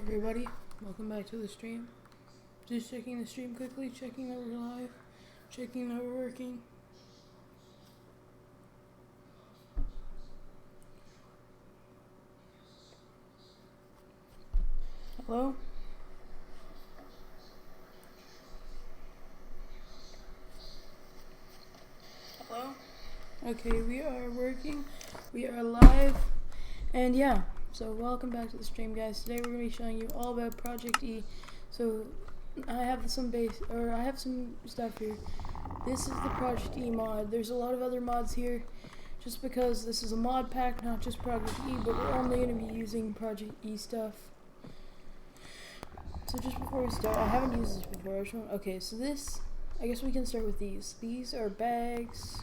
everybody, welcome back to the stream. Just checking the stream quickly, checking that we're live, checking that we're working. Hello? Hello? Okay, we are working, we are live, and yeah. So welcome back to the stream, guys. Today we're going to be showing you all about Project E. So I have some stuff here. This is the Project E mod. There's a lot of other mods here just because this is a mod pack, not just Project E, but we're only going to be using Project E stuff. So just before we start, I haven't used this before. Okay, so this, I guess we can start with these. These are bags.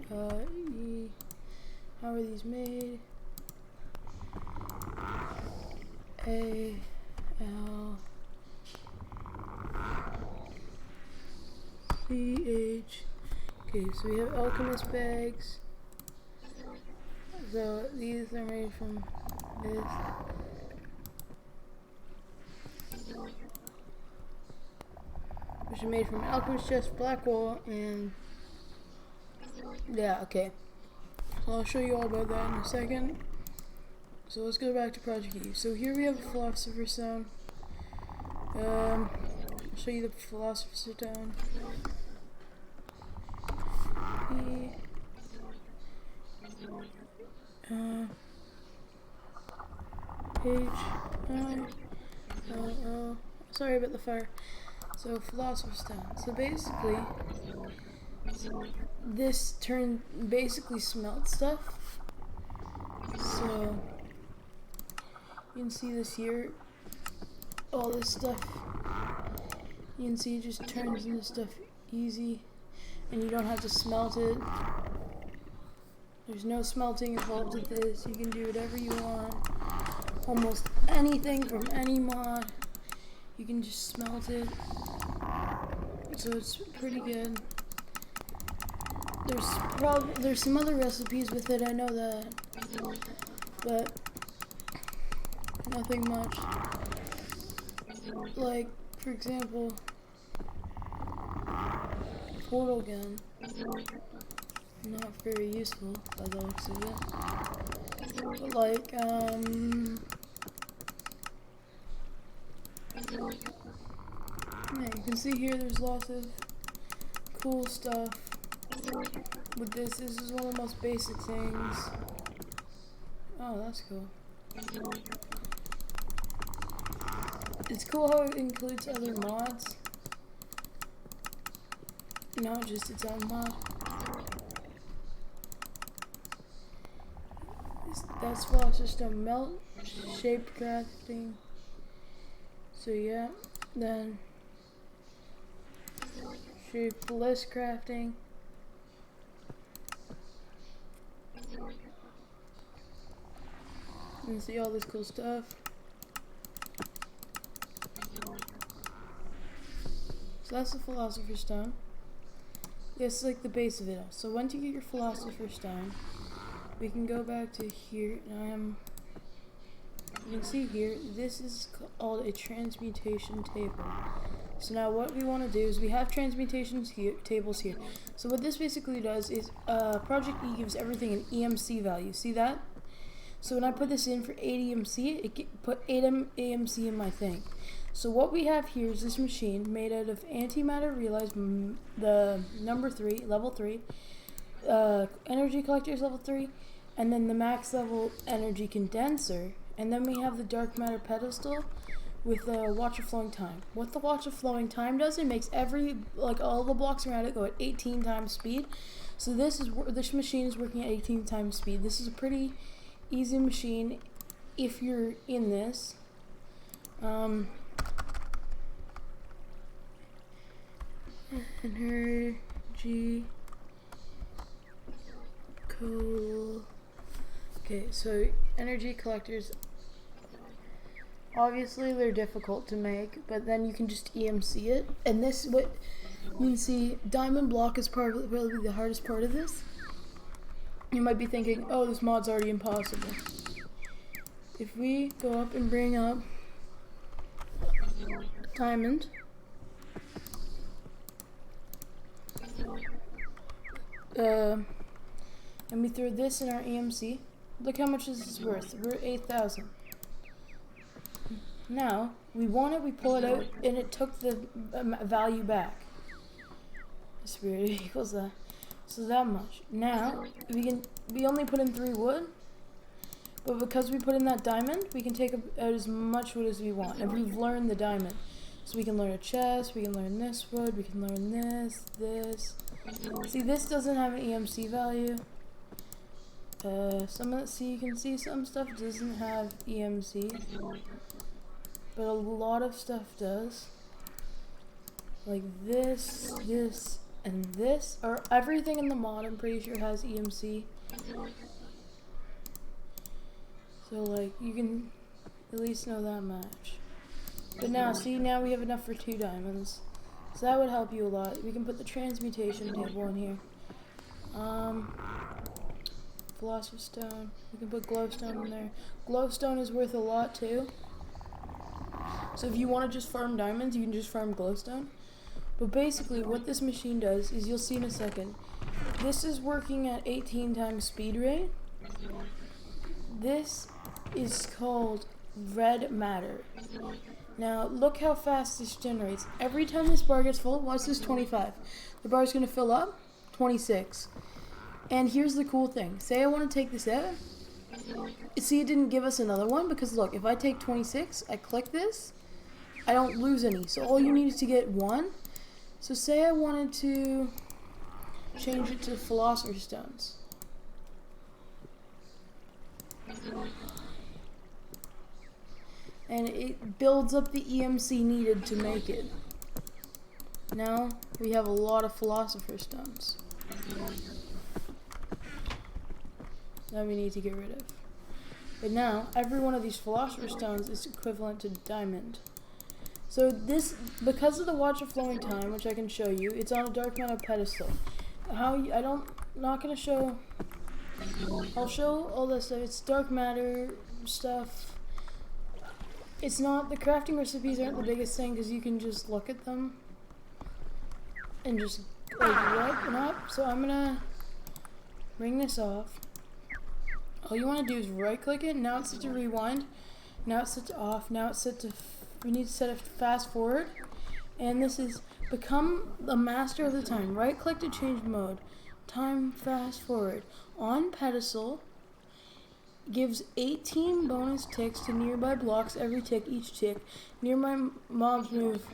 How are these made? A L C H. Okay, so we have Alchemist bags. So these are made from this. Which are made from Alchemist chest, black wool, and yeah, okay. So I'll show you all about that in a second. So let's go back to Project E. So here we have a Philosopher's Stone. I'll show you the Philosopher's Stone. E. H. I. L. L. Sorry about the fire. So Philosopher's Stone. So basically, this basically smelts stuff. So you can see this here, all this stuff, you can see it just turns into stuff easy, and you don't have to smelt it. There's no smelting involved with this. You can do whatever you want, almost anything from any mod, you can just smelt it, so it's pretty good. There's some other recipes with it, I know that, but nothing much. Like, for example, portal gun. Not very useful by the looks of it. But like, yeah, you can see here there's lots of cool stuff with this. This is one of the most basic things. Oh, that's cool. It's cool how it includes other mods, not just its own mod. That's Philosopher's Stone melt, shape crafting. So yeah, then shapeless crafting. And see all this cool stuff. So that's the Philosopher's Stone. This is like the base of it all. So once you get your Philosopher's Stone, we can go back to here. You can see here, this is called a transmutation table. So now what we want to do is we have transmutation tables here. So what this basically does is Project E gives everything an EMC value. See that? So when I put this in for 8 EMC, it put 8 AMC in my thing. So what we have here is this machine made out of antimatter realized, the number 3, level 3, energy collectors level 3, and then the max level energy condenser, and then we have the dark matter pedestal with the watch of flowing time. What the watch of flowing time does, it makes all the blocks around it go at 18 times speed. So this machine is working at 18 times speed. This is a pretty easy machine if you're in this. Energy cool. Okay, so energy collectors, obviously they're difficult to make, but then you can just EMC it. And this, what you can see, diamond block is probably the hardest part of this. You might be thinking, oh, this mod's already impossible. if we go up and bring up diamond, and we throw this in our EMC, look how much this is worth. We're 8,000. Now, we want it, we pull it out, and it took the value back. It's weird, it equals that. So that much. Now, we only put in 3 wood, but because we put in that diamond, we can take out as much wood as we want. And we've learned the diamond. So we can learn a chest, we can learn this wood, we can learn this. See, this doesn't have an EMC value. You can see some stuff doesn't have EMC, but a lot of stuff does. Like this, and this, or everything in the mod, I'm pretty sure has EMC. So like, you can at least know that much. But now, see, now we have enough for 2 diamonds. So that would help you a lot. We can put the transmutation table in here. Philosopher's Stone. We can put glowstone in there. Glowstone is worth a lot too. So if you want to just farm diamonds, you can just farm glowstone. But basically what this machine does is, you'll see in a second, this is working at 18 times speed rate. This is called red matter. Now look how fast this generates. Every time this bar gets full, watch this, 25. The bar is going to fill up, 26. And here's the cool thing. Say I want to take this out. See, it didn't give us another one because look, if I take 26, I click this, I don't lose any. So all you need is to get 1. So say I wanted to change it to Philosopher's Stones. And it builds up the EMC needed to make it. Now we have a lot of Philosopher's Stones that we need to get rid of. But now every one of these Philosopher's Stones is equivalent to diamond. So this, because of the Watch of Flowing Time, which I can show you, it's on a dark matter pedestal. Not gonna show. I'll show all this stuff. It's dark matter stuff. It's not, the crafting recipes aren't the biggest thing because you can just look at them and just like open up. So I'm gonna bring this off. All you want to do is right click it. Now it's set to rewind. Now it's set to off. Now it's set to, we need to set it fast forward. And this is become a master of the time. Right click to change mode. Time fast forward. On pedestal, gives 18 bonus ticks to nearby blocks every tick. Each tick nearby mobs move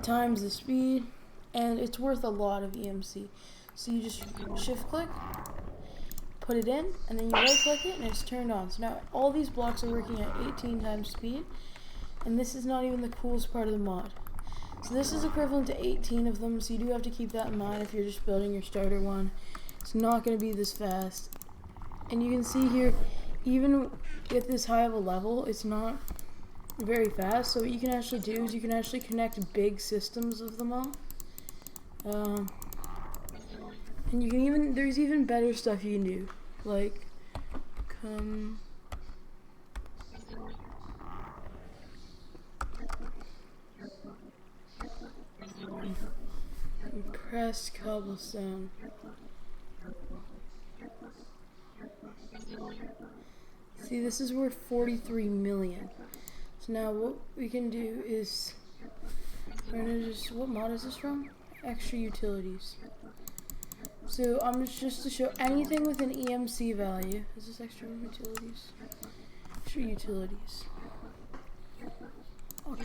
times the speed, and it's worth a lot of EMC. So you just shift click, put it in, and then you right click it and it's turned on. So now all these blocks are working at 18 times speed, and this is not even the coolest part of the mod. So this is equivalent to 18 of them, so you do have to keep that in mind if you're just building your starter one. It's not going to be this fast. And you can see here, even at this high of a level, it's not very fast. So what you can actually do is you can actually connect big systems of them all. And you can even, there's even better stuff you can do. Like, pressed cobblestone. See, this is worth 43 million. So now what we can do is, we're gonna just, what mod is this from? Extra utilities. So I'm just to show anything with an EMC value. Is this extra utilities? Extra utilities. Oh,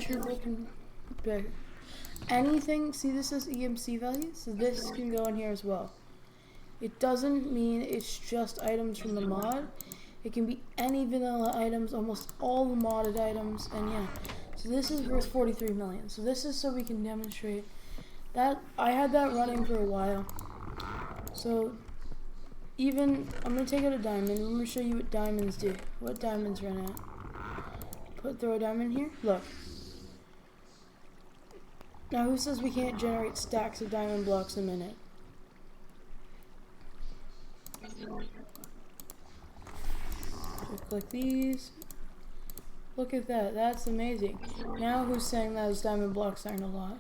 anything, see this says EMC value? So this can go in here as well. It doesn't mean it's just items from the mod. It can be any vanilla items, almost all the modded items, and yeah. So this is worth 43 million. So this is so we can demonstrate that. I had that running for a while. So even, I'm going to take out a diamond. I'm going to show you what diamonds do. What diamonds run at. Throw a diamond here. Look. Now who says we can't generate stacks of diamond blocks a minute? We click these. Look at that. That's amazing. Now who's saying that those diamond blocks aren't a lot?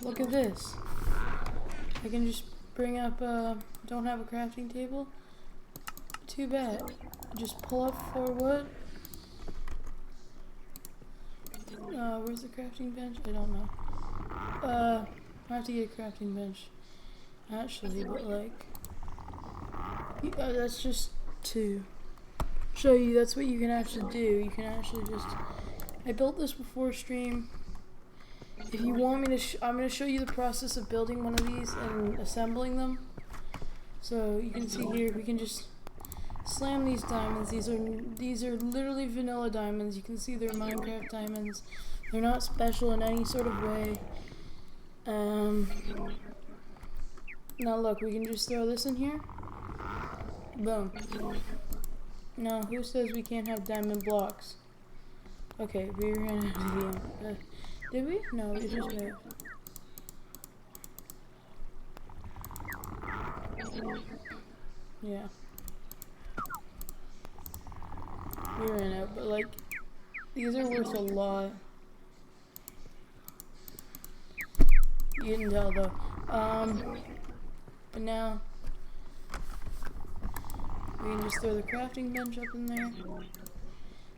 Look at this. I can just bring up, don't have a crafting table? Too bad. Just pull up 4 wood. Where's the crafting bench? I don't know. I have to get a crafting bench. Actually, but like, that's just to show you that's what you can actually do. You can actually just, I built this before stream. If you want me to, I'm going to show you the process of building one of these and assembling them. So you can see here, we can just slam these diamonds. These are literally vanilla diamonds. You can see they're Minecraft diamonds. They're not special in any sort of way. Now look, we can just throw this in here. Boom. Now, who says we can't have diamond blocks? Okay, we ran out of the did we? No, we just moved. Yeah. We ran out, but like, these are worth a lot. You can tell though. But now, we can just throw the crafting bench up in there.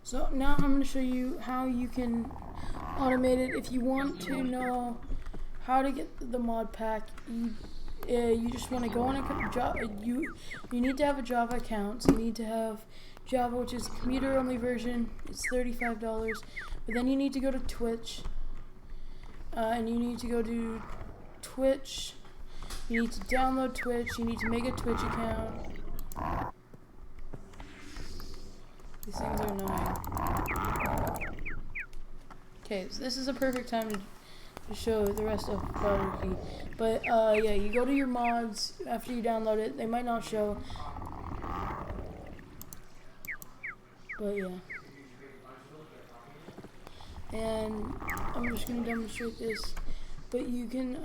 So now I'm going to show you how you can automate it. If you want to know how to get the mod pack, you just want to go on a Java. You need to have a Java account. So you need to have Java, which is a commuter only version. It's $35. But then you need to go to Twitch, and you need to go to Twitch. You need to download Twitch. You need to make a Twitch account. These things are annoying. Okay, so this is a perfect time to show the rest of Prodigy. But yeah, you go to your mods after you download it. They might not show. But yeah. And I'm just gonna demonstrate this. But you can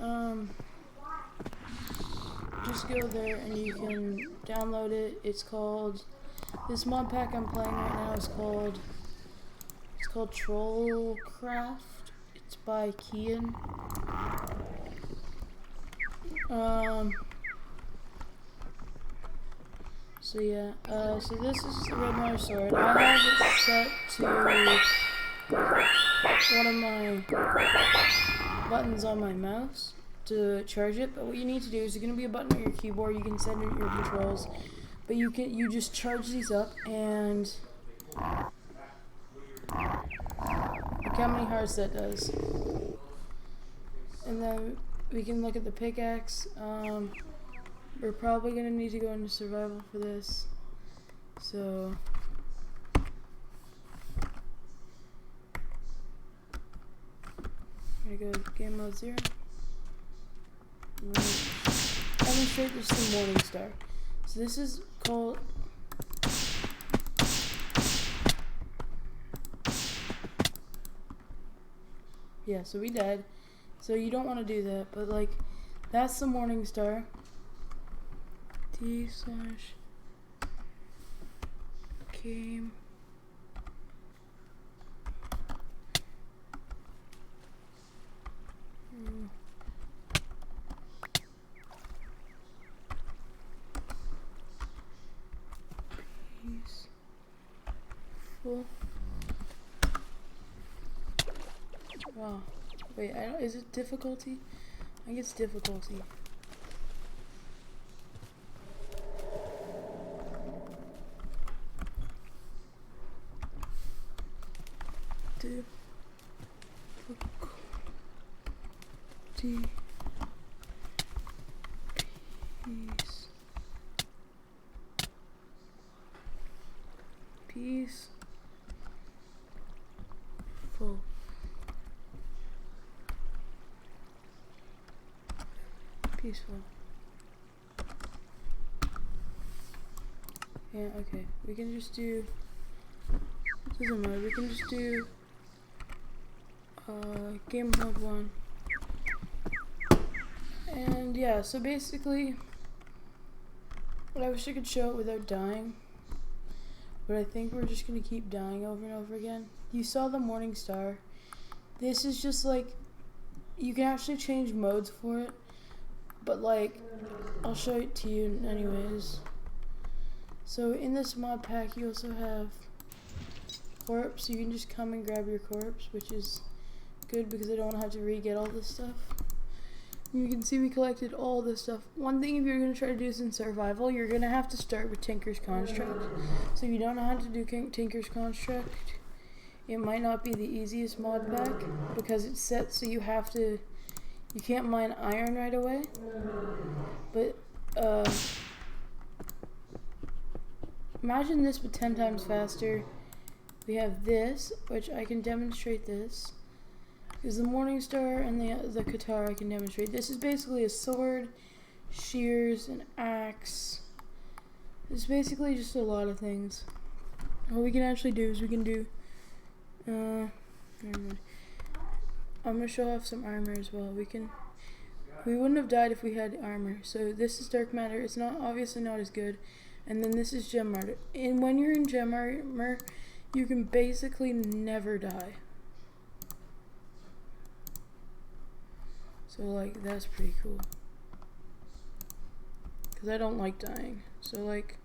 just go there and you can download it. It's called, this mod pack I'm playing right now is called, it's called Trollcraft. It's by Kian. So yeah, so this is the Red Matter Sword. I have it set to one of my buttons on my mouse to charge it, but what you need to do is there's going to be a button on your keyboard. You can set in your controls, but you just charge these up, and look how many hearts that does. And then we can look at the pickaxe. We're probably going to need to go into survival for this, so I'm going to go game mode 0. I'm going to demonstrate this to Morningstar. So this is called, yeah, so we died. So you don't want to do that, but like, that's the Morningstar. T/game. Peaceful. Wow. Wait, is it difficulty? I think it's difficulty. Peaceful. Peaceful. Yeah, okay. We can just do, it doesn't matter, we can just do game mode 1. And yeah, so basically, I wish I could show it without dying. but I think we're just gonna keep dying over and over again. You saw the morning star. This is just like, you can actually change modes for it, but like, I'll show it to you anyways. So in this mod pack, you also have corpse. You can just come and grab your corpse, which is good because I don't want to have to re-get all this stuff. You can see we collected all this stuff. One thing, if you're going to try to do this in survival, you're going to have to start with Tinker's Construct. So if you don't know how to do Tinker's Construct, it might not be the easiest mod pack because it's set so you can't mine iron right away. But imagine this but 10 times faster. We have this, which I can demonstrate this. Is the Morning Star and the Katara I can demonstrate. This is basically a sword, shears, an axe. It's basically just a lot of things. What we can actually do is we can do I'm gonna show off some armor as well. We wouldn't have died if we had armor. So this is dark matter. It's not obviously not as good. And then this is gem armor. And when you're in gem armor, you can basically never die. So like, that's pretty cool. Because I don't like dying. So like,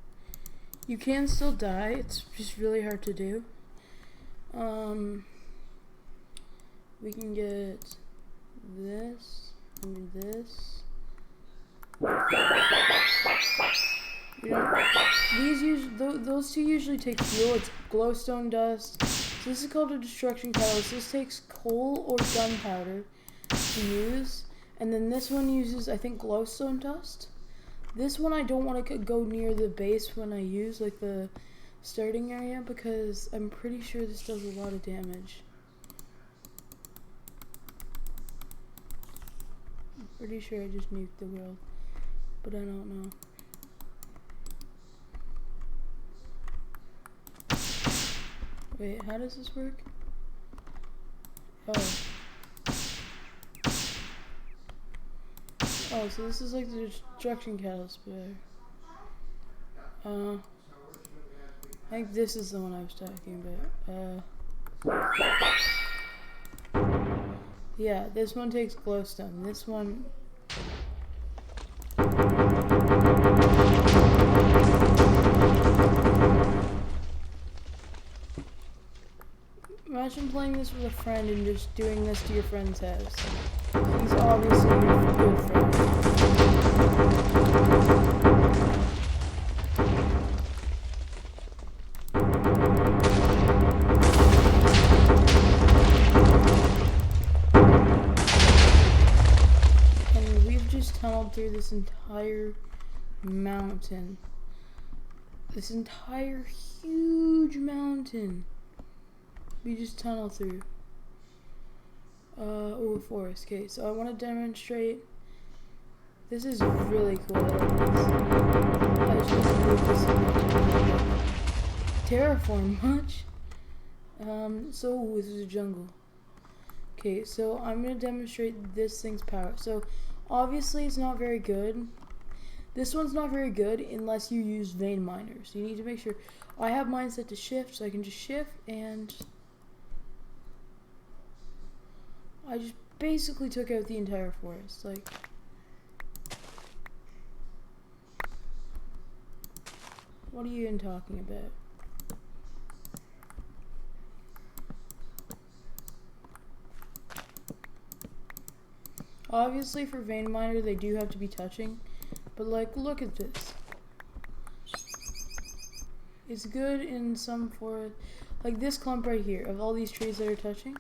you can still die. It's just really hard to do. We can get this and this. Those two usually take fuel. It's glowstone dust. So this is called a destruction catalyst. This takes coal or gunpowder to use, and then this one uses, I think, glowstone dust. This one I don't want to go near the base when I use like the starting area because I'm pretty sure this does a lot of damage. I'm pretty sure I just nuked the world, but I don't know. Wait, how does this work? Oh, so this is like the destruction catalyst, but I think this is the one I was talking about. Yeah, this one takes glowstone. This one. Imagine playing this with a friend and just doing this to your friend's house. He's obviously your good friend. And we've just tunneled through this entire mountain. This entire huge mountain. We just tunnel through. Oh, forest. Okay, so I want to demonstrate. This is really cool. I just moved this terraform much. So this is a jungle. Okay, so I'm gonna demonstrate this thing's power. So obviously it's not very good. This one's not very good unless you use vein miners. You need to make sure. I have mine set to shift, so I can just shift and. I just basically took out the entire forest, like. What are you even talking about? Obviously for vein miner they do have to be touching, but like look at this. It's good in some forest, like this clump right here of all these trees that are touching.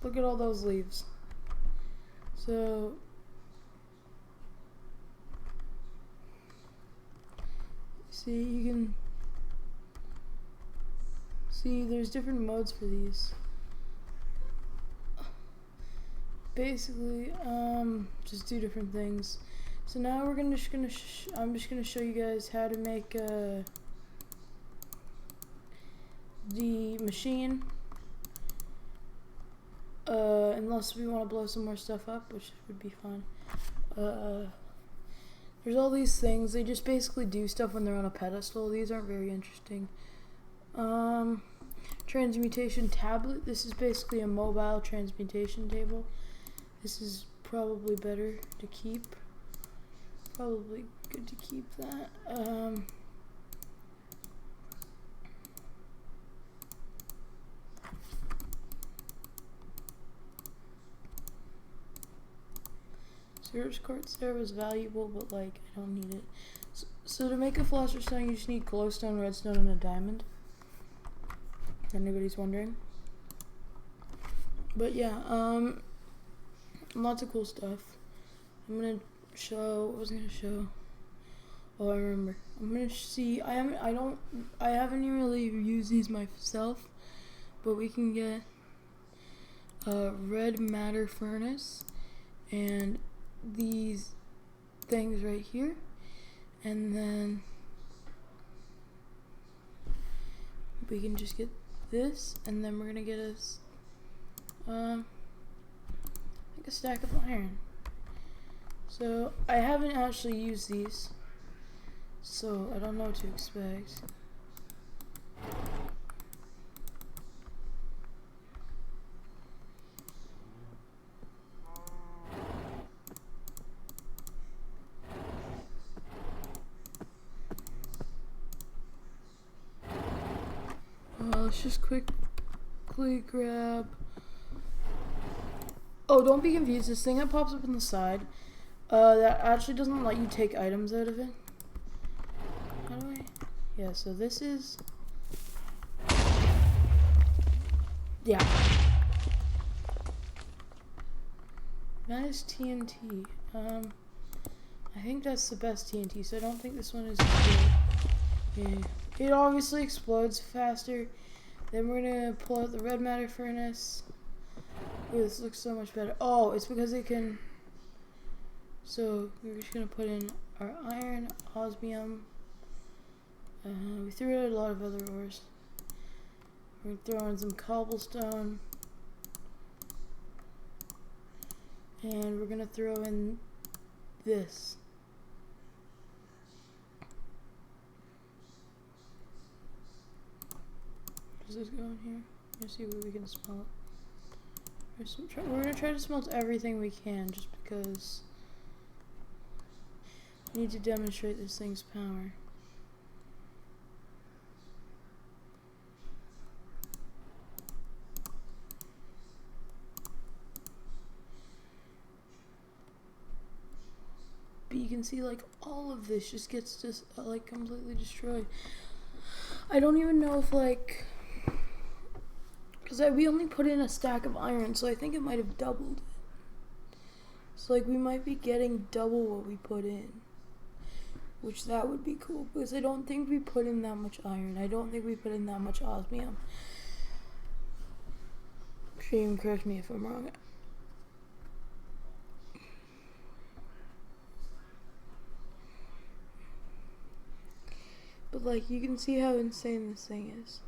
Look at all those leaves. So see, you can see there's different modes for these. Basically, just do different things. So now we're I'm just gonna show you guys how to make the machine. Unless we want to blow some more stuff up, which would be fun. There's all these things. They just basically do stuff when they're on a pedestal. These aren't very interesting. Transmutation tablet. This is basically a mobile transmutation table. This is probably better to keep. Probably good to keep that. Search quartz there was valuable, but like I don't need it. So to make a philosopher's stone, you just need glowstone, redstone, and a diamond. If anybody's wondering. But yeah, lots of cool stuff. I'm gonna show. What was I gonna show? Oh, I remember. I'm gonna see. I haven't really used these myself, but we can get a red matter furnace and these things right here, and then we can just get this, and then we're gonna get us like a stack of iron. So I haven't actually used these, so I don't know what to expect. Let's just quickly grab. Oh, don't be confused. This thing that pops up on the side, that actually doesn't let you take items out of it. How do I? Yeah. So this is. Yeah. That is TNT. I think that's the best TNT. So I don't think this one is good. Yeah. It obviously explodes faster. Then we're gonna pull out the red matter furnace. Ooh, this looks so much better. Oh, it's because it can. So we're just gonna put in our iron, osmium. We threw out a lot of other ores. We're gonna throw in some cobblestone. And we're gonna throw in this. Does this go in here? Let's see what we can smelt. We're gonna try to smelt everything we can, just because we need to demonstrate this thing's power. But you can see like all of this just gets just like completely destroyed. I don't even know if like, because we only put in a stack of iron, so I think it might have doubled. So like we might be getting double what we put in, which that would be cool, because I don't think we put in that much iron. I don't think we put in that much osmium. Shame, correct me if I'm wrong. But like you can see how insane this thing is.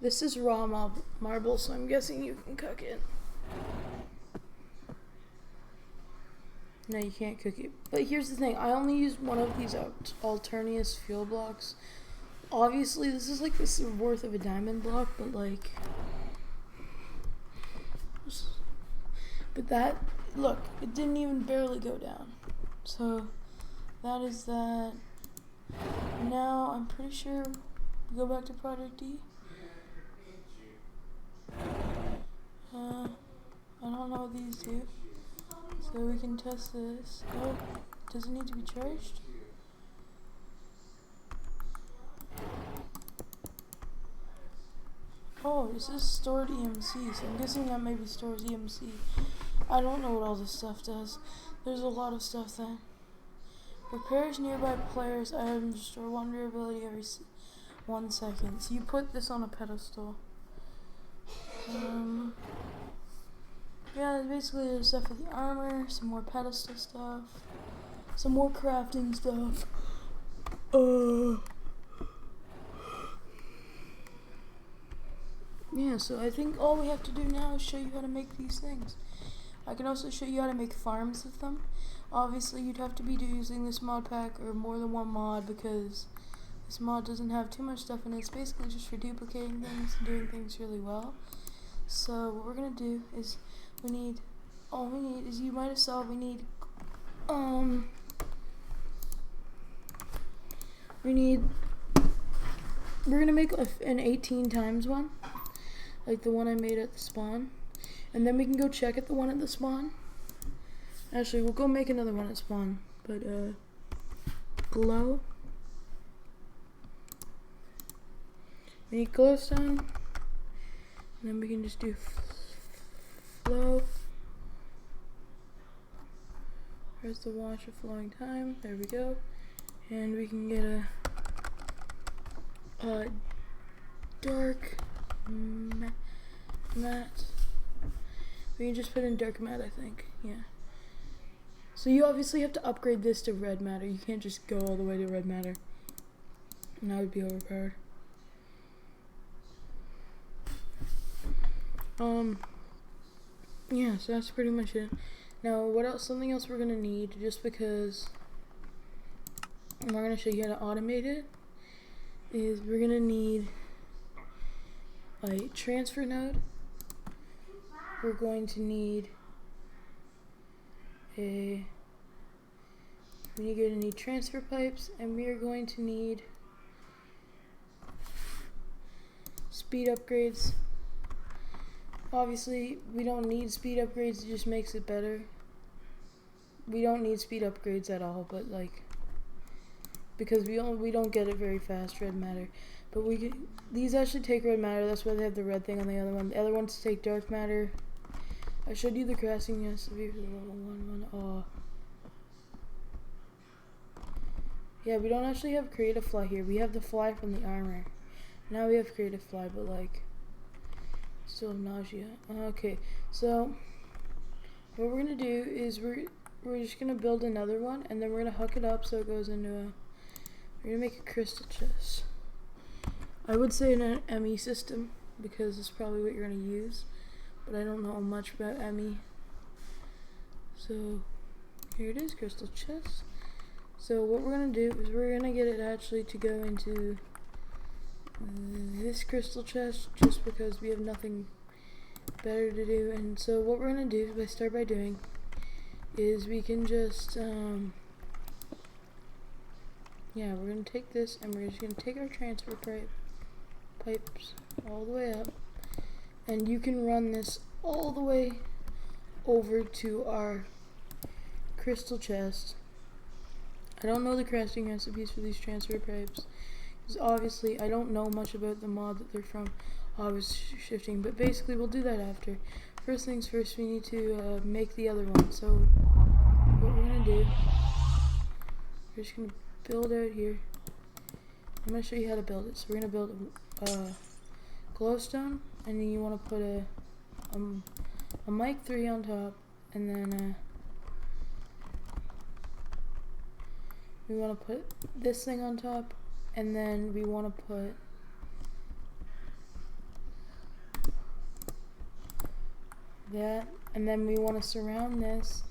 This is raw marble, so I'm guessing you can cook it. No, you can't cook it. But here's the thing. I only used one of these Alternius fuel blocks. Obviously, this is like this worth of a diamond block, but like... But that... Look, it didn't even barely go down. So, that is that. Now, I'm pretty sure we go back to Project D. I don't know what these do. So we can test this. Oh, does it need to be charged? Oh, this is stored EMC, so I'm guessing that maybe stores EMC. I don't know what all this stuff does. There's a lot of stuff that repairs nearby players' items, restore 1 durability every 1 second. So you put this on a pedestal. Yeah, basically there's stuff for the armor, some more pedestal stuff, some more crafting stuff. Yeah, so I think all we have to do now is show you how to make these things. I can also show you how to make farms of them. Obviously, you'd have to be using this mod pack or more than one mod because this mod doesn't have too much stuff in it. It's basically just for duplicating things and doing things really well. So what we're gonna do is all we need is, you might have saw, we're gonna make an 18 times one, like the one I made at the spawn, and then we can go check at the one at the spawn. Actually, we'll go make another one at spawn, but glow. We need glowstone, and then we can just do flow. There's the watch of flowing time. There we go, and we can get a dark matte. We can just put in dark matte, I think. Yeah. So you obviously have to upgrade this to red matter. You can't just go all the way to red matter, and that would be overpowered. Yeah, so that's pretty much it. Now, what else? Something else we're gonna need, just because I'm not gonna show you how to automate it, is we're gonna need a transfer node. We're going to need we're going to need transfer pipes, and we are going to need speed upgrades. Obviously, we don't need speed upgrades, it just makes it better. We don't need speed upgrades at all, but like, because we don't get it very fast, red matter. But these actually take red matter, that's why they have the red thing on the other one. The other ones take dark matter. I showed you the crafting recipe for the level 1 one. Yeah, we don't actually have creative fly here. We have the fly from the armor. Now we have creative fly, but like, still have nausea. Okay, so what we're gonna do is we're just gonna build another one, and then we're gonna hook it up so it goes into we're gonna make a crystal chest. I would say an ME system, because it's probably what you're gonna use, but I don't know much about ME. So here it is, crystal chest. So what we're gonna do is we're gonna get it actually to go into this crystal chest, just because we have nothing better to do. And so what we're gonna do is we can just yeah, we're gonna take this, and we're just gonna take our transfer pipes all the way up, and you can run this all the way over to our crystal chest. I don't know the crafting recipes for these transfer pipes, because obviously I don't know much about the mod that they're from. I was shifting, but basically we'll do that after. First things first, we need to make the other one. So what we're gonna do, we're just gonna build out here. I'm gonna show you how to build it. So we're gonna build glowstone, and then you want to put a mic 3 on top, and then we want to put this thing on top, and then we want to put that, and then we want to surround this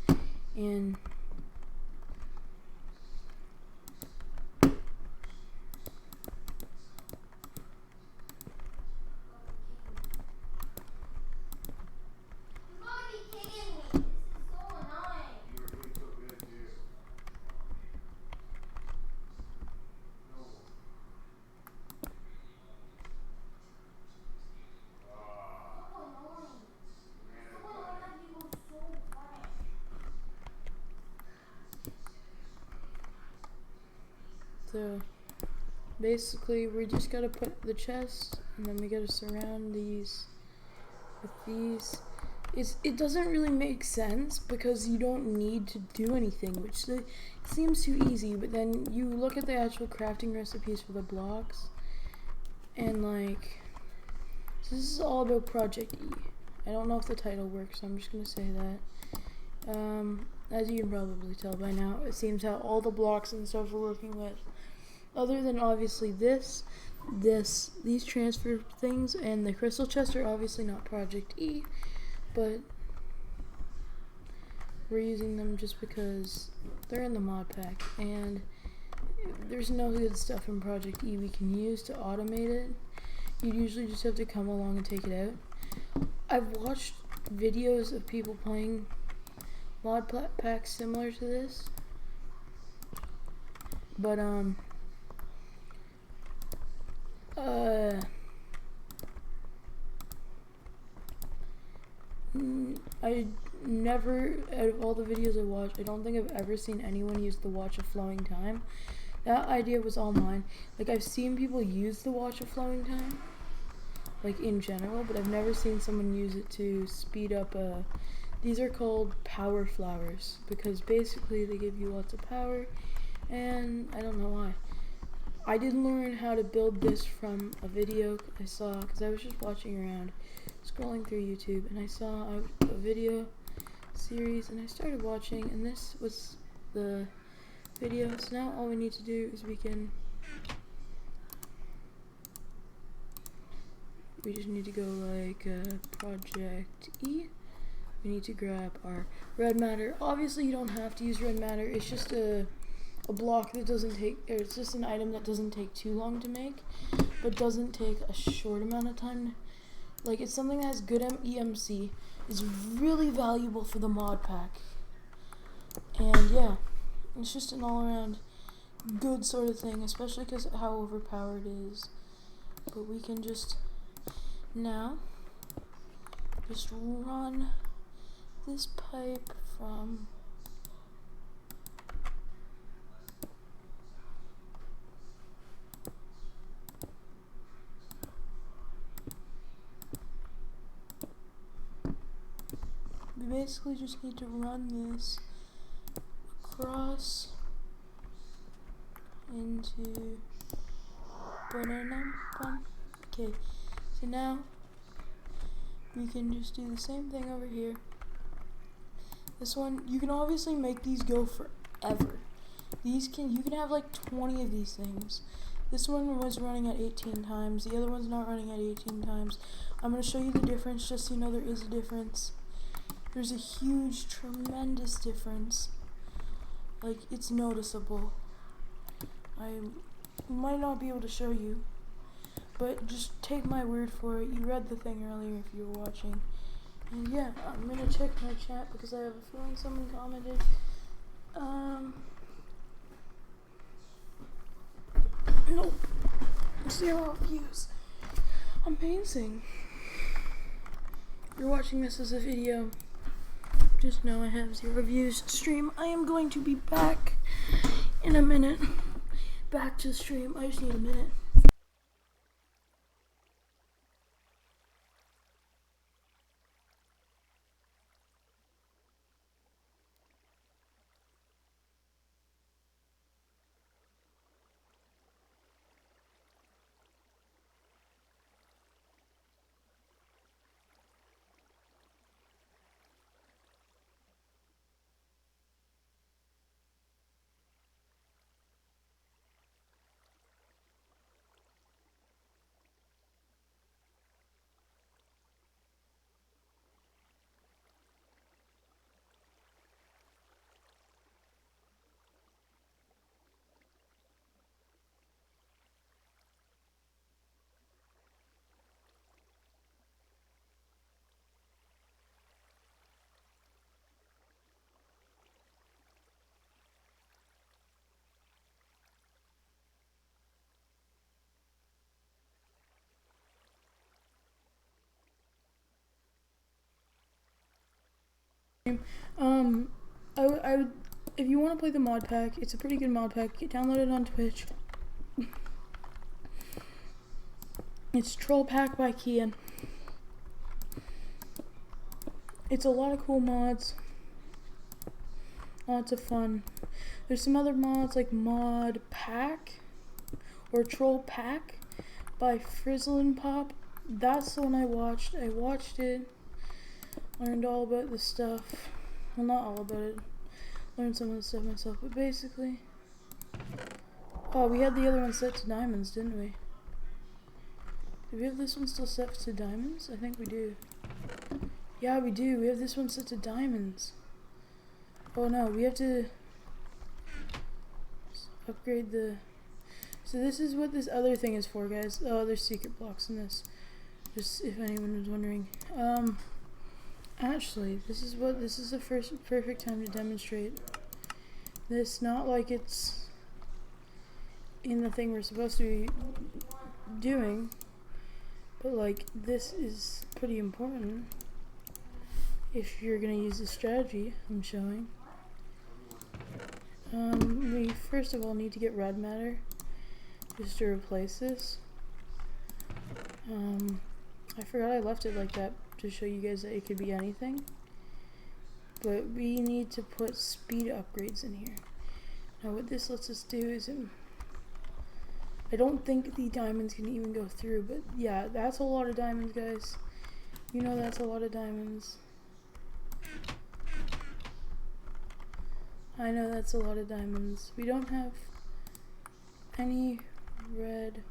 in so basically we just gotta put the chest, and then we gotta surround these with these. It doesn't really make sense because you don't need to do anything, which seems too easy, but then you look at the actual crafting recipes for the blocks, and like, so this is all about Project E. I don't know if the title works, so I'm just gonna say that. As you can probably tell by now, it seems how all the blocks and stuff we're working with, other than obviously these transfer things and the crystal chest, are obviously not Project E, but we're using them just because they're in the mod pack, and there's no good stuff in Project E we can use to automate it. You usually just have to come along and take it out. I've watched videos of people playing mod packs similar to this, but I never, out of all the videos I watched, I don't think I've ever seen anyone use the Watch of Flowing Time. That idea was all mine. Like, I've seen people use the Watch of Flowing Time, like in general, but I've never seen someone use it to speed up these are called power flowers, because basically they give you lots of power, and I don't know why. I didn't learn how to build this from a video I saw, because I was just watching around, scrolling through YouTube, and I saw a video series, and I started watching, and this was the video. So now all we need to do is we just need to go like Project E. We need to grab our red matter. Obviously you don't have to use red matter, it's just a block that doesn't take, or it's just an item that doesn't take too long to make, but doesn't take a short amount of time. Like, it's something that has good EMC, is really valuable for the mod pack, and yeah, it's just an all-around good sort of thing, especially because how overpowered it is. But we can just now just run this pipe from we basically just need to run this across into okay, so now we can just do the same thing over here. This one, you can obviously make these go forever. You can have like 20 of these things. This one was running at 18 times, the other one's not running at 18 times. I'm going to show you the difference just so you know there is a difference. There's a huge, tremendous difference. Like, it's noticeable. I might not be able to show you, but just take my word for it. You read the thing earlier if you were watching. And yeah, I'm gonna check my chat because I have a feeling someone commented. Nope. 0 views. Amazing. If you're watching this as a video, just know I have 0 views. Stream, I am going to be back in a minute. Back to the stream. I just need a minute. I would, if you want to play the mod pack, it's a pretty good mod pack. Download it on Twitch. It's Troll Pack by Kian. It's a lot of cool mods. Lots of fun. There's some other mods like Mod Pack or Troll Pack by Frizzlin' Pop. That's the one I watched. I watched it. Learned all about the stuff. Well, not all about it. Learned some of the stuff myself, but basically. Oh, we had the other one set to diamonds, didn't we? Do we have this one still set to diamonds? I think we do. Yeah, we do. We have this one set to diamonds. Oh no, we have to upgrade the... So this is what this other thing is for, guys. Oh, there's secret blocks in this. Just if anyone was wondering. Actually, this is the first perfect time to demonstrate this. Not like it's in the thing we're supposed to be doing, but like this is pretty important if you're gonna use the strategy I'm showing. We first of all need to get red matter just to replace this. I forgot I left it like that to show you guys that it could be anything. But we need to put speed upgrades in here. Now what this lets us do is, I don't think the diamonds can even go through, but yeah, that's a lot of diamonds, guys. You know that's a lot of diamonds. I know that's a lot of diamonds. We don't have any red.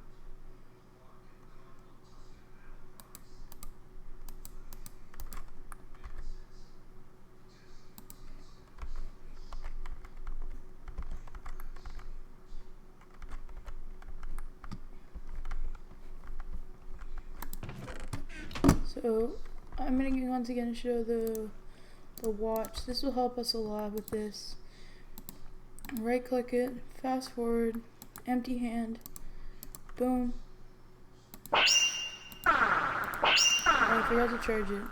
So I'm gonna once again show the watch. This will help us a lot with this. Right click it, fast forward, empty hand, boom. Oh, I forgot to charge it.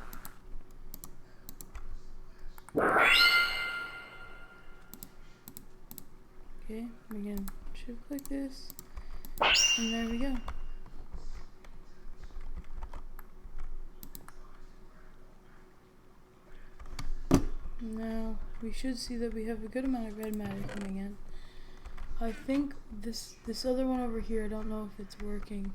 Okay, again, shift click this, and there we go. Now we should see that we have a good amount of red matter coming in. I think this other one over here, I don't know if it's working.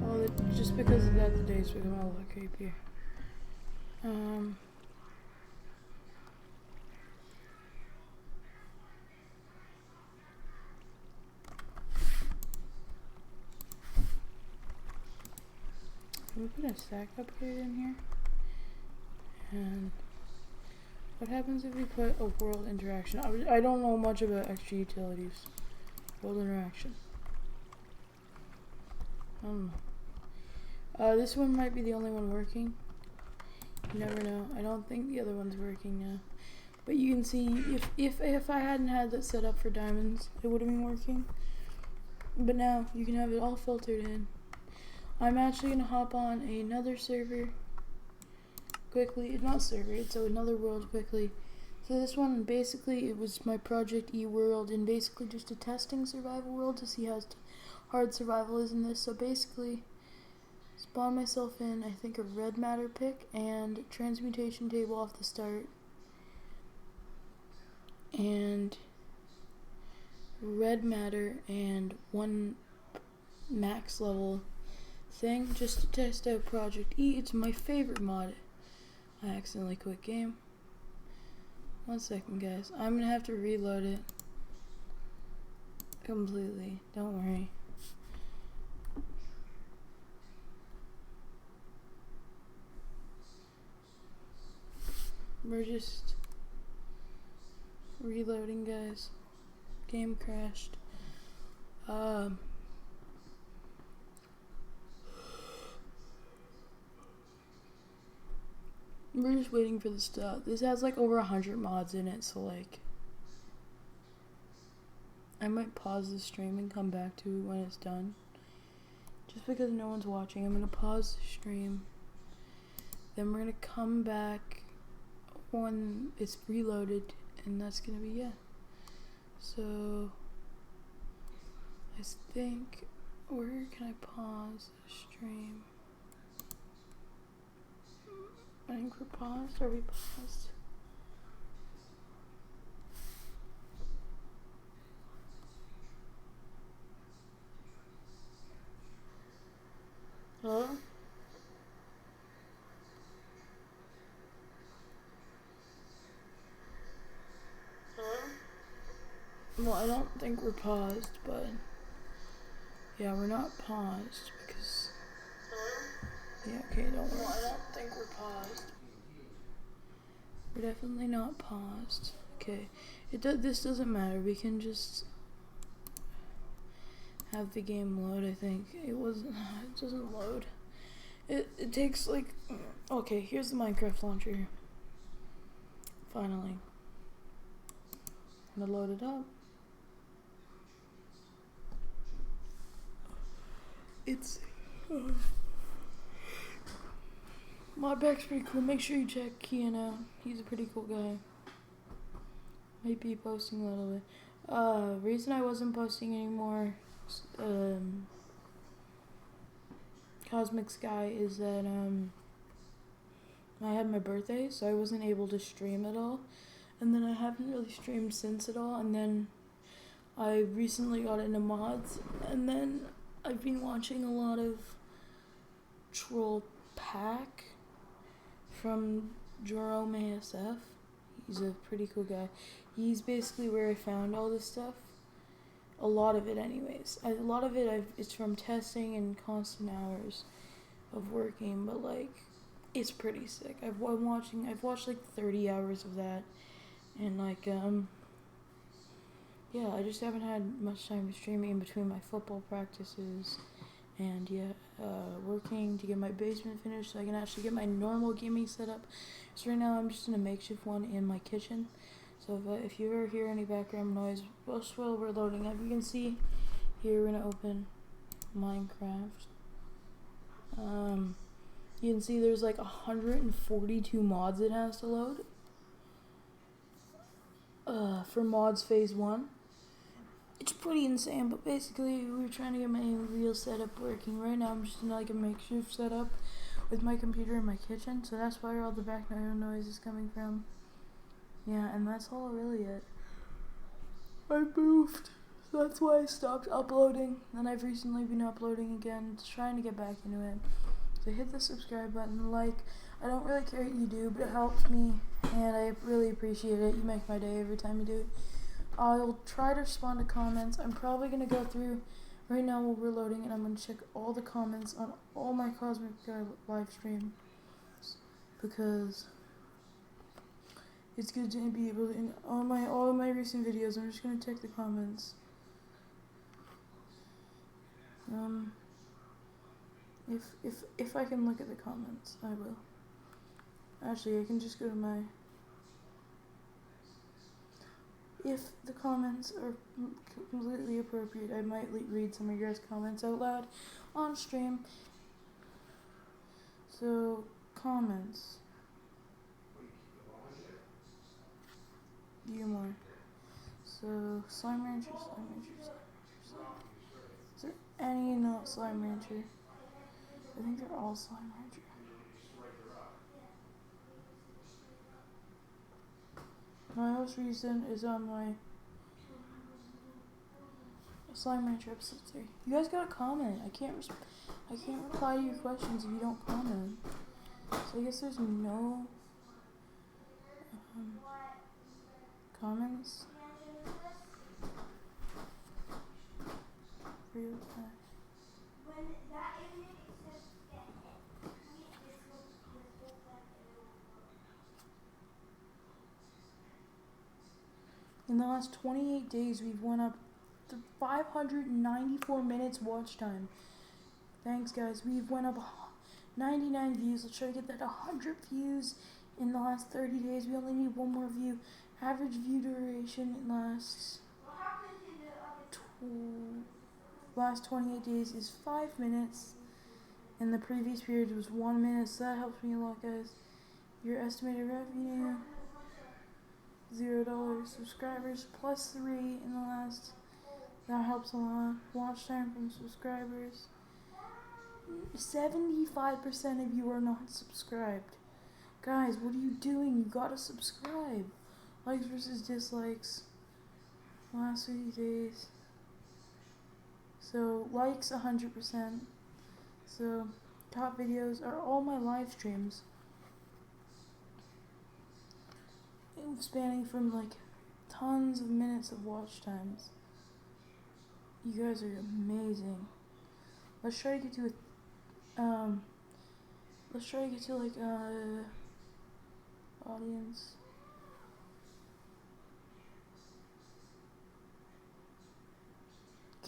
Oh, just because of that, the days become a lot creepier. Can we put a stack upgrade in here? And what happens if we put a world interaction? I don't know much about extra utilities. World interaction. This one might be the only one working. You never know. I don't think the other one's working now. But you can see if I hadn't had that set up for diamonds, it would have been working. But now you can have it all filtered in. I'm actually gonna hop on another server quickly. Not server, it's another world quickly. So this one, basically, it was my Project E world, and basically just a testing survival world to see how hard survival is in this. So basically, spawn myself in, I think, a red matter pick and transmutation table off the start, and red matter and one max level thing just to test out Project E. It's my favorite mod. I accidentally quit game. 1 second, guys. I'm gonna have to reload it completely. Don't worry. We're just reloading, guys. Game crashed. We're just waiting for the stuff. This has like over 100 mods in it, so like I might pause the stream and come back to it when it's done. Just because no one's watching, I'm gonna pause the stream. Then we're gonna come back when it's reloaded, and that's gonna be it. So I think, where can I pause the stream? I think we're paused. Are we paused? Hello? Hello? Well, I don't think we're paused, but Yeah, we're not paused because. Yeah, okay, don't worry. I don't think we're paused. We're definitely not paused. Okay, this doesn't matter. We can just have the game load. I think it doesn't load. It takes like. Okay, here's the Minecraft launcher. Finally, I'm gonna load it up. It's. Modpack's pretty cool. Make sure you check Kian out. He's a pretty cool guy. Might be posting a little bit. Reason I wasn't posting anymore, Cosmic Sky, is that I had my birthday, so I wasn't able to stream at all, and then I haven't really streamed since at all. And then I recently got into mods, and then I've been watching a lot of Troll Pack from Jerome ASF. He's a pretty cool guy. He's basically where I found all this stuff. A lot of it anyways. It's from testing and constant hours of working, but like it's pretty sick. I've watched like 30 hours of that, and like yeah, I just haven't had much time streaming in between my football practices and working to get my basement finished so I can actually get my normal gaming setup. So right now I'm just in a makeshift one in my kitchen. So if you ever hear any background noise while we're loading up, you can see here we're gonna open Minecraft. You can see there's like 142 mods it has to load. For mods phase 1. It's pretty insane, but basically we're trying to get my real setup working. Right now I'm just in like a makeshift setup with my computer in my kitchen, so that's where all the background noise is coming from. Yeah, and that's all really it. I moved, so that's why I stopped uploading, and I've recently been uploading again, trying to get back into it. So hit the subscribe button, like. I don't really care what you do, but it helps me, and I really appreciate it. You make my day every time you do it. I'll try to respond to comments. I'm probably going to go through right now while we're loading, and I'm going to check all the comments on all my Cosmic Sky live streams, because it's good to be able to, in all of my recent videos, I'm just going to check the comments. If I can look at the comments, I will. Actually, I can just go to my... If the comments are completely appropriate, I might read some of your guys' comments out loud on stream. So, comments. You more. So, Slime Rancher. Is there any not Slime Rancher? I think they're all Slime Rancher. My most recent is on my Slime Rancher episode 3. You guys gotta comment. I can't reply to your questions if you don't comment. So I guess there's no comments. In the last 28 days, we've went up to 594 minutes watch time. Thanks, guys. We've went up 99 views. Let's try to get that 100 views in the last 30 days. We only need one more view. Average view duration last 28 days is 5 minutes. And the previous period was 1 minute, so that helps me a lot, guys. Your estimated revenue... $0. Subscribers +3 in the last. That helps a lot. Watch time from subscribers. 75% of you are not subscribed. Guys, what are you doing? You gotta subscribe. Likes versus dislikes. Last 30 days. So, likes 100%. So, top videos are all my live streams. Spanning from like tons of minutes of watch times. You guys are amazing. Let's try to get to let's try to get to like audience.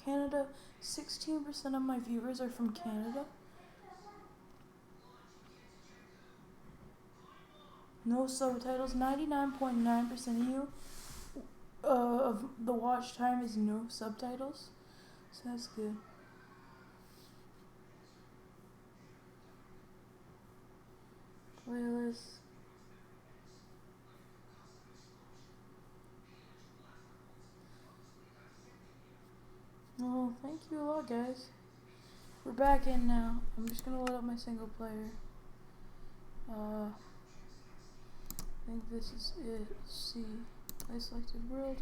Canada. 16% of my viewers are from Canada. No subtitles. 99.9% of you of the watch time is no subtitles. So that's good. Playlist. Well, thank you a lot, guys. We're back in now. I'm just gonna load up my single player. I think this is it. C. I selected world.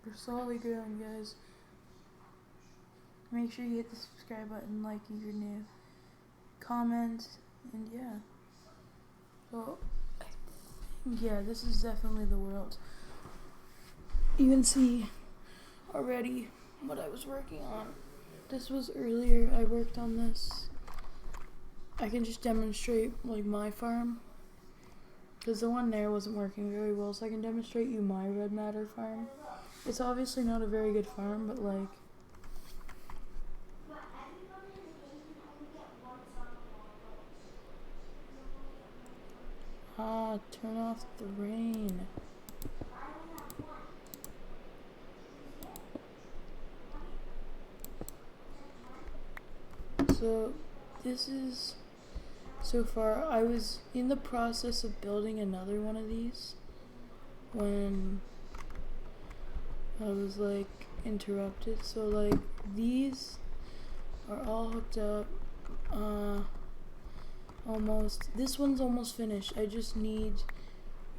We're slowly growing, guys. Make sure you hit the subscribe button, like if you're new, comment, and yeah. So, yeah, this is definitely the world. You can see already what I was working on. This was earlier. I worked on this. I can just demonstrate like my farm, because the one there wasn't working very well, so I can demonstrate you my red matter farm. It's obviously not a very good farm, but like turn off the rain. So this is, so far I was in the process of building another one of these when I was like interrupted. So like these are all hooked up, almost. This one's almost finished. I just need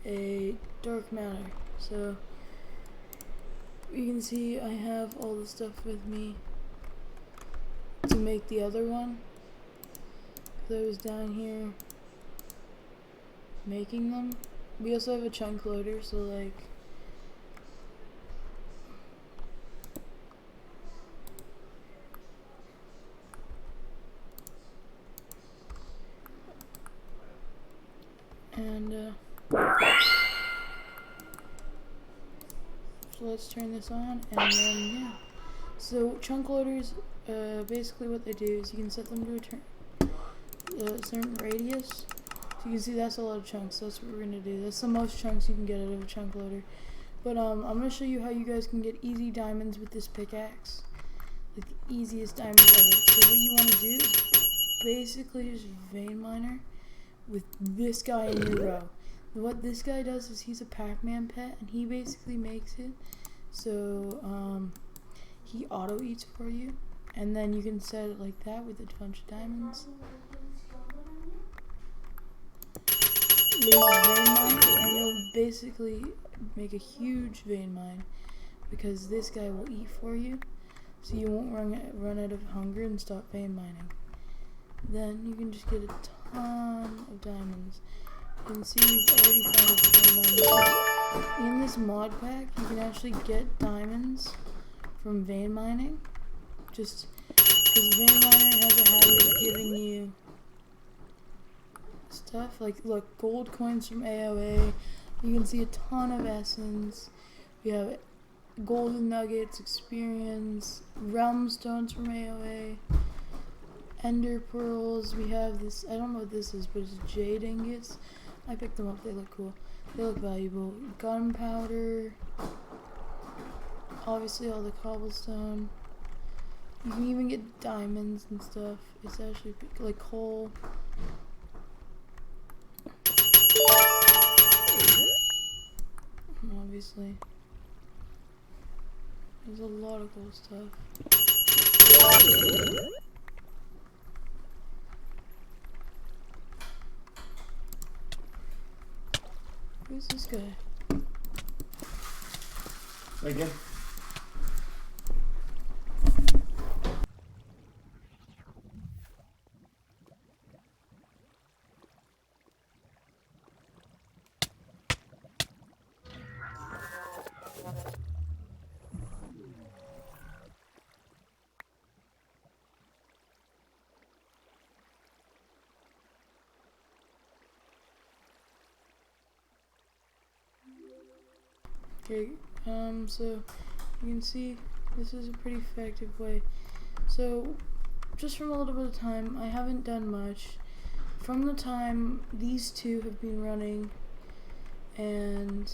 a dark matter. So you can see I have all the stuff with me to make the other one. I was down here making them. We also have a chunk loader, so like and so let's turn this on, and then yeah. So chunk loaders, basically what they do is you can set them to a certain radius. So you can see that's a lot of chunks. That's what we're gonna do. That's the most chunks you can get out of a chunk loader. But I'm gonna show you how you guys can get easy diamonds with this pickaxe, like the easiest diamonds ever. So what you want to do is basically just vein miner with this guy in your row. What this guy does is he's a Pac-Man pet, and he basically makes it so he auto eats for you, and then you can set it like that with a bunch of diamonds. Use vein mine, and you'll basically make a huge vein mine because this guy will eat for you, so you won't run out of hunger and stop vein mining. Then you can just get a ton of diamonds. You can see we've already found a ton of diamonds. In this mod pack, you can actually get diamonds from vein mining, just because vein miner has a habit of giving you stuff. Like, look, gold coins from AOA. You can see a ton of essence. We have golden nuggets, experience, realm stones from AOA, ender pearls. We have this, I don't know what this is, but it's jade ingots. I picked them up, they look cool. They look valuable. Gunpowder. Obviously all the cobblestone. You can even get diamonds and stuff. It's actually like coal. Obviously. There's a lot of cool stuff. Who's this guy? Again. Okay, so you can see this is a pretty effective way. So just from a little bit of time, I haven't done much. From the time these two have been running, and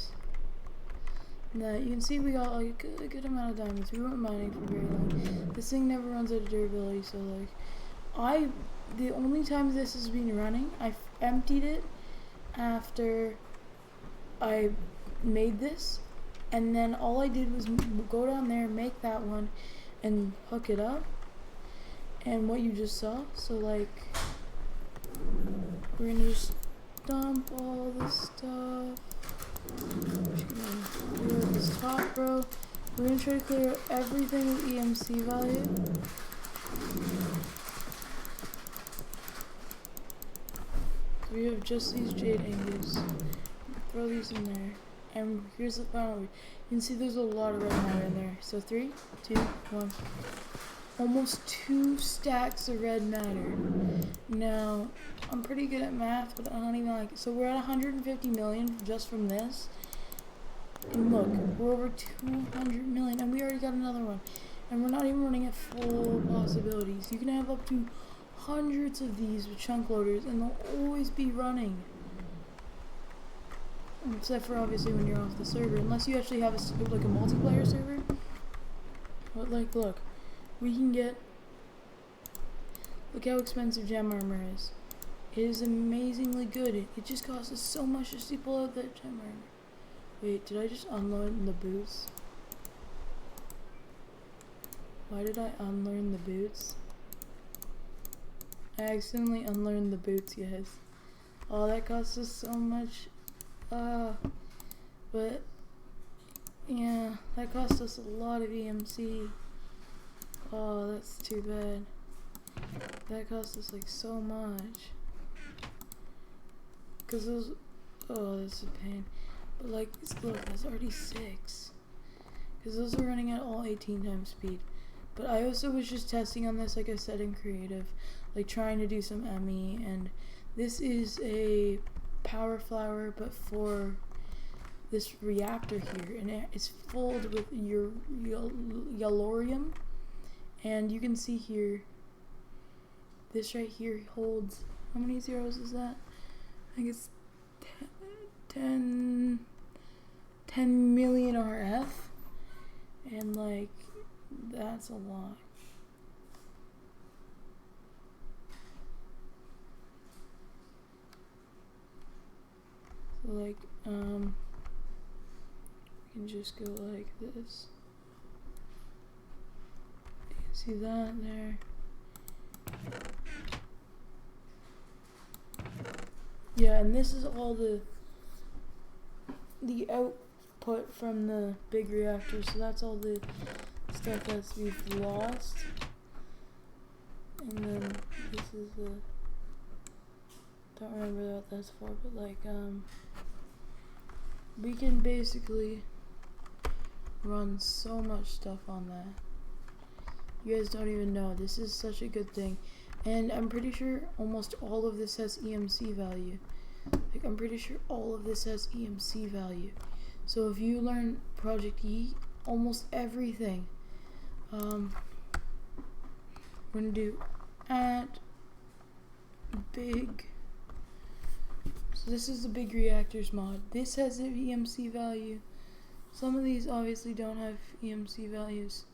that you can see we got like a good amount of diamonds. We weren't mining for very long. This thing never runs out of durability, so like the only time this has been running, I emptied it after I made this, and then all I did was go down there, make that one, and hook it up. And what you just saw, so like we're gonna just dump all this stuff. We're just gonna clear this top row. We're gonna try to clear out everything with EMC value. So we have just these jade ingots. Throw these in there. And here's the final word. You can see there's a lot of red matter in there. So 3, 2, 1. Almost 2 stacks of red matter. Now, I'm pretty good at math, but I don't even like it. So we're at 150 million just from this. And look, we're over 200 million, and we already got another one. And we're not even running at full possibilities. You can have up to hundreds of these with chunk loaders, and they'll always be running. Except for obviously when you're off the server, unless you actually have like a multiplayer server. But like, look, we can get. Look how expensive gem armor is. It is amazingly good. It just costs us so much just to pull out that gem armor. Wait, did I just unlearn the boots? Why did I unlearn the boots? I accidentally unlearned the boots, guys. Oh, that costs us so much. But yeah, that cost us a lot of EMC. Oh, that's too bad. That cost us like so much. Cause those, oh, that's a pain. But like, look, that's already 6. Cause those are running at all 18 times speed. But I also was just testing on this, like I said, in creative, like trying to do some ME, and this is a power flower, but for this reactor here, and it's filled with your yellorium, and you can see here, this right here holds, how many zeros is that? I think it's 10 million RF, and like, that's a lot. So like, we can just go like this. You can see that there. Yeah, and this is all the output from the big reactor, so that's all the stuff that we've lost. And then this is the, don't remember what that's for, but like, we can basically run so much stuff on that. You guys don't even know. This is such a good thing. And I'm pretty sure almost all of this has EMC value. Like, I'm pretty sure all of this has EMC value. So if you learn Project E, almost everything. We're gonna do at big. So this is the big reactors mod. This has an EMC value. Some of these obviously don't have EMC values,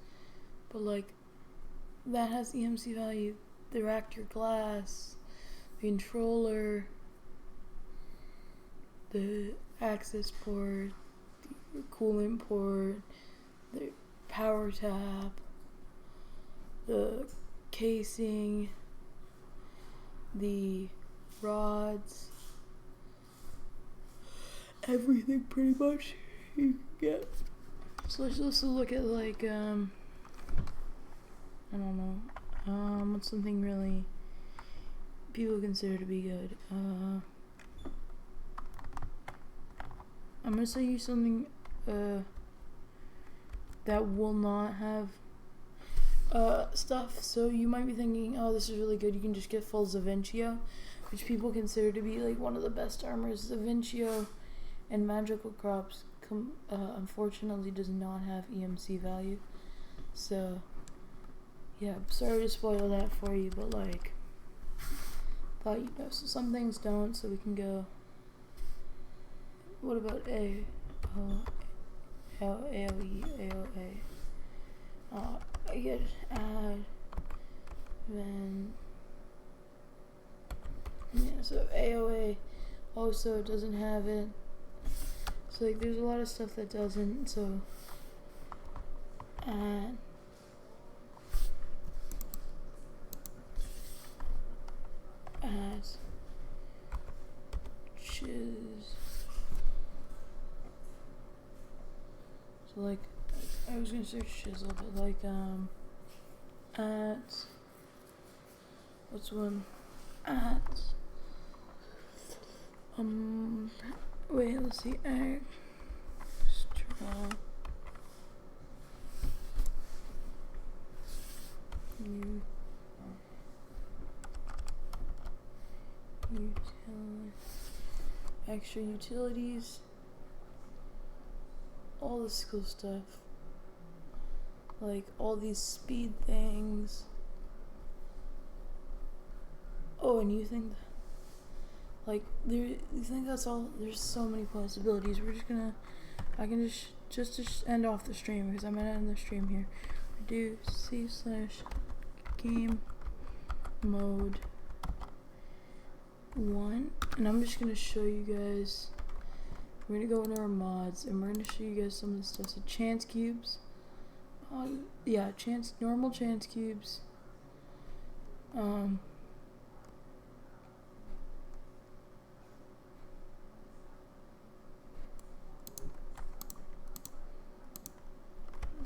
but like that has EMC value. The reactor glass, the controller, the access port, the coolant port, the power tap, the casing, the rods, everything pretty much you can get. So let's also look at like I don't know, what's something really people consider to be good. I'm gonna show you something that will not have stuff. So you might be thinking, oh, this is really good. You can just get full Zavincio, which people consider to be like one of the best armors. Zavincio and Magical Crops unfortunately does not have EMC value. So yeah, sorry to spoil that for you, but like thought you know. So some things don't, so we can go. What about AOE, AOA? I get add, then yeah. So AOA also doesn't have it. So like, there's a lot of stuff that doesn't. So add. Choose. So like, I was gonna search chisel, but like at what's one at wait, let's see, extra extra utilities, all this cool stuff, like all these speed things. Oh, and you think like you think that's all? There's so many possibilities. We're just gonna, I can just end off the stream because I'm gonna end the stream here. Do C/game mode 1, and I'm just gonna show you guys. We're gonna go into our mods and we're gonna show you guys some of the stuff. So chance cubes, yeah, normal chance cubes.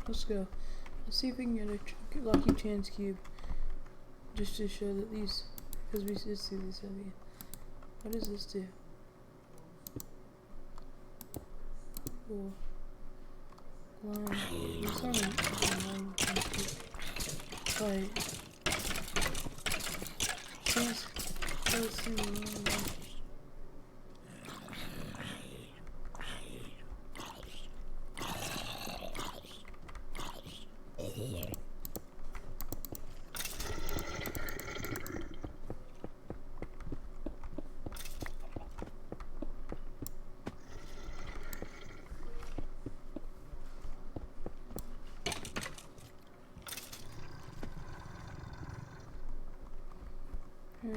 Let's go. Let's see if we can get a lucky chance cube, just to show that these, because we just see this heavy. What does this do? Cool. Line. Sorry. But chance. Let's see.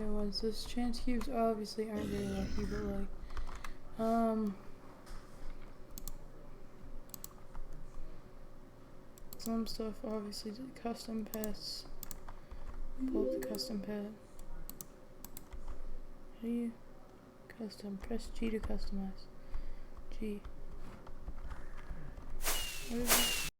Once those chance cubes obviously aren't very lucky, but like some stuff obviously did custom pets. Pull up the custom pet. How do you custom? Press G to customize. G. What is it?